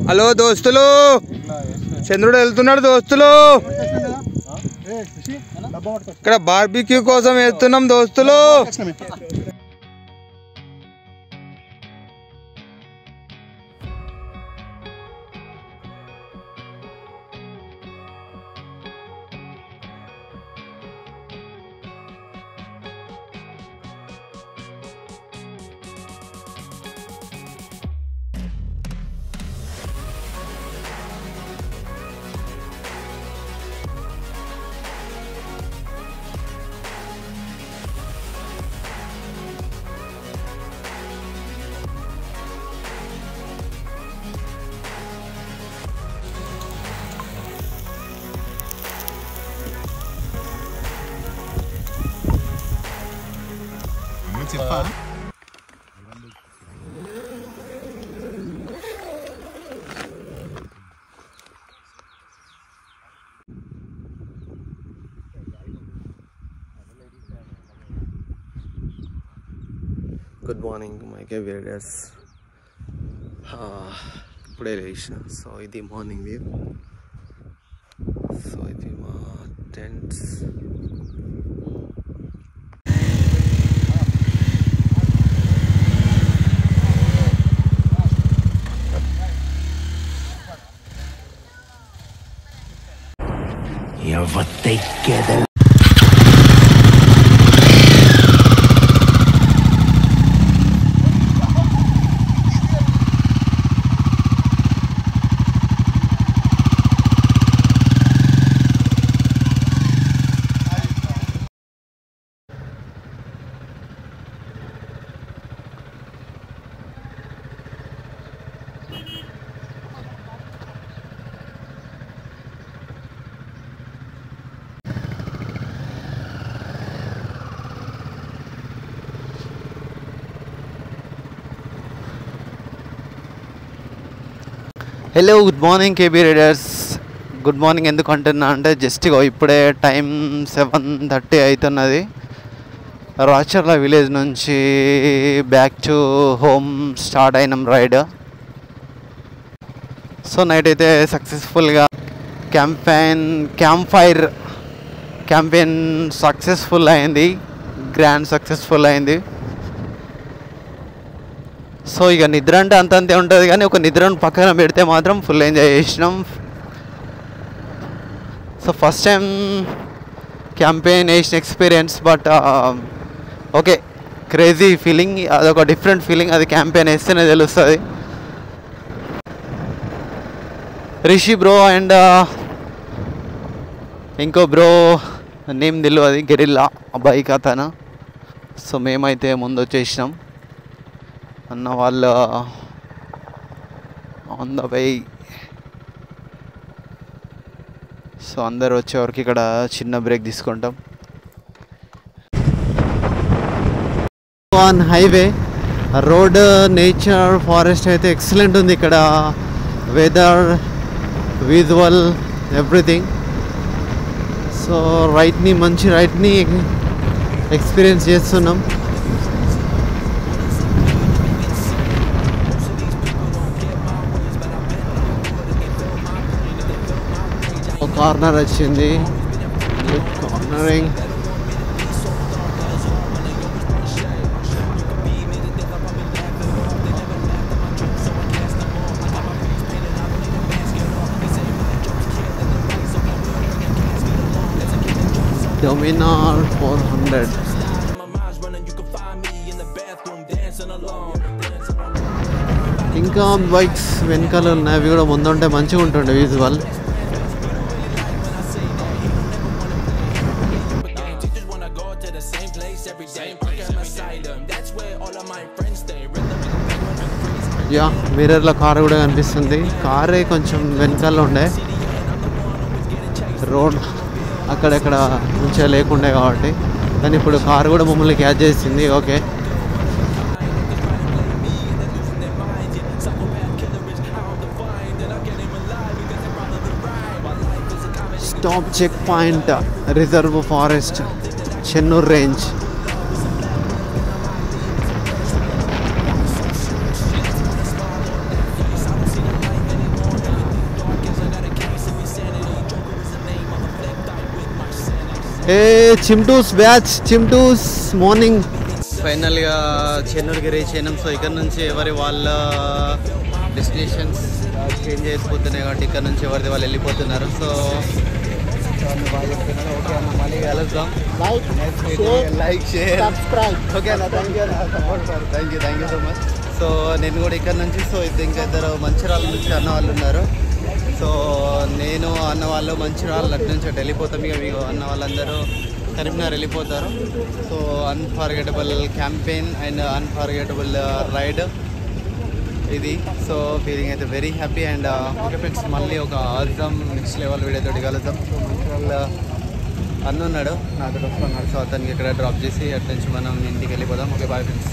Hello దోస్తులు, చంద్రుడు వెళ్తున్నాడు దోస్తులు. ఇక్కడ బార్బిక్యూ కోసం వెళ్తున్నాం దోస్తులు. గుడ్ మార్నింగ్ మై కేబియర్స్. ఇప్పుడే లేచిన. సో ఇది మార్నింగ్ వ్యూ. సో ఇది మా tents. Hello, good morning K B riders. Good morning ఎందుకు అంటున్నా అంటే జస్ట్ ఇప్పుడే టైం 7:30 అవుతున్నది. రాచర్ల విలేజ్ నుంచి బ్యాక్ టు హోమ్ స్టార్ట్ అయినాం రైడ్. సో నైట్ అయితే సక్సెస్ఫుల్గా క్యాంప్ ఫైర్ క్యాంపెయిన్ సక్సెస్ఫుల్ అయింది. గ్రాండ్ సక్సెస్ఫుల్ అయింది. సో ఇక నిద్ర అంటే అంతంతే ఉంటుంది, కానీ ఒక నిద్రను పక్కన పెడితే మాత్రం ఫుల్ ఎంజాయ్ చేసినాం. సో ఫస్ట్ టైం క్యాంపెయిన్ వేసిన experience, but okay, crazy feeling. అదొక డిఫరెంట్ ఫీలింగ్. అది క్యాంపెయిన్ వేస్తేనే తెలుస్తుంది. రిషి బ్రో అండ్ ఇంకో బ్రో నేమ్ తెలియదు, గెరిల్లా బైక్ అతను. సో మేమైతే ముందు వచ్చేసినాం. అన్న వాళ్ళు ఆన్ ద వే. సో అందరు వచ్చేవరకు ఇక్కడ చిన్న బ్రేక్ తీసుకుంటాం. On highway road, nature, forest అయితే ఎక్సలెంట్ ఉంది ఇక్కడ. Weather, visual, everything. సో మంచి రైడ్ని ఎక్స్పీరియన్స్ చేస్తున్నాం. కార్నర్ వచ్చింది, కార్నరింగ్. డొమినార్ 400. ఇంకా బైక్స్ వెనకాల ఉన్నాయి, అవి కూడా ముందుంటే మంచిగా ఉంటుండే విజువల్. యా, మిర్రర్లో కారు కూడా కనిపిస్తుంది. కారే కొంచెం వెనకాల ఉండే, రోడ్ అక్కడెక్కడ మంచిగా లేకుండే కాబట్టి. కానీ ఇప్పుడు కారు కూడా మమ్మల్ని క్యాచ్ చేసింది. Okay, stop check point, reserve forest, Chennur range. A చిమ్టూస్ బ్యాచ్, చిమ్టూస్ మార్నింగ్. ఫైనల్గా చెన్నూరుకి రీచ్ అయినాం. సో ఇక్కడ నుంచి ఎవరి వాళ్ళ డెస్టినేషన్స్ చేంజ్ అయిపోతున్నాయి కాబట్టి ఇక్కడ నుంచి ఎవరిది వాళ్ళు వెళ్ళిపోతున్నారు. సో బాగా చెప్తున్నారు. ఓకే అన్న, మళ్ళీ కలుద్దాం. Like share subscribe. ఓకే అన్న, థ్యాంక్ యూ అన్న, support sir. Thank you so much. So నేను కూడా ఇక్కడ నుంచి, సో ఇంకా ఇద్దరు మంచిర్యాల నుంచి అన్న వాళ్ళు ఉన్నారు. సో నేను అన్న వాళ్ళు మంచిర్యాల అటు నుంచి అటు వెళ్ళిపోతాం. ఇక మీకు అన్న వాళ్ళందరూ కరీంనగర్ వెళ్ళిపోతారు. So unforgettable campaign and unforgettable ride ఇది. సో ఫీలింగ్ అయితే very happy. And okay friends, మళ్ళీ ఒక ఆజమ్ నెక్స్ట్ లెవెల్ వీడియో తోటి కలుద్దాం. సో మంచిర్యాల అన్న ఉన్నాడు, నాతో వస్తున్నాడు. సో అతనికి ఇక్కడ డ్రాప్ చేసి అటు నుంచి మనం ఇంటికి వెళ్ళిపోదాం. Okay bye friends.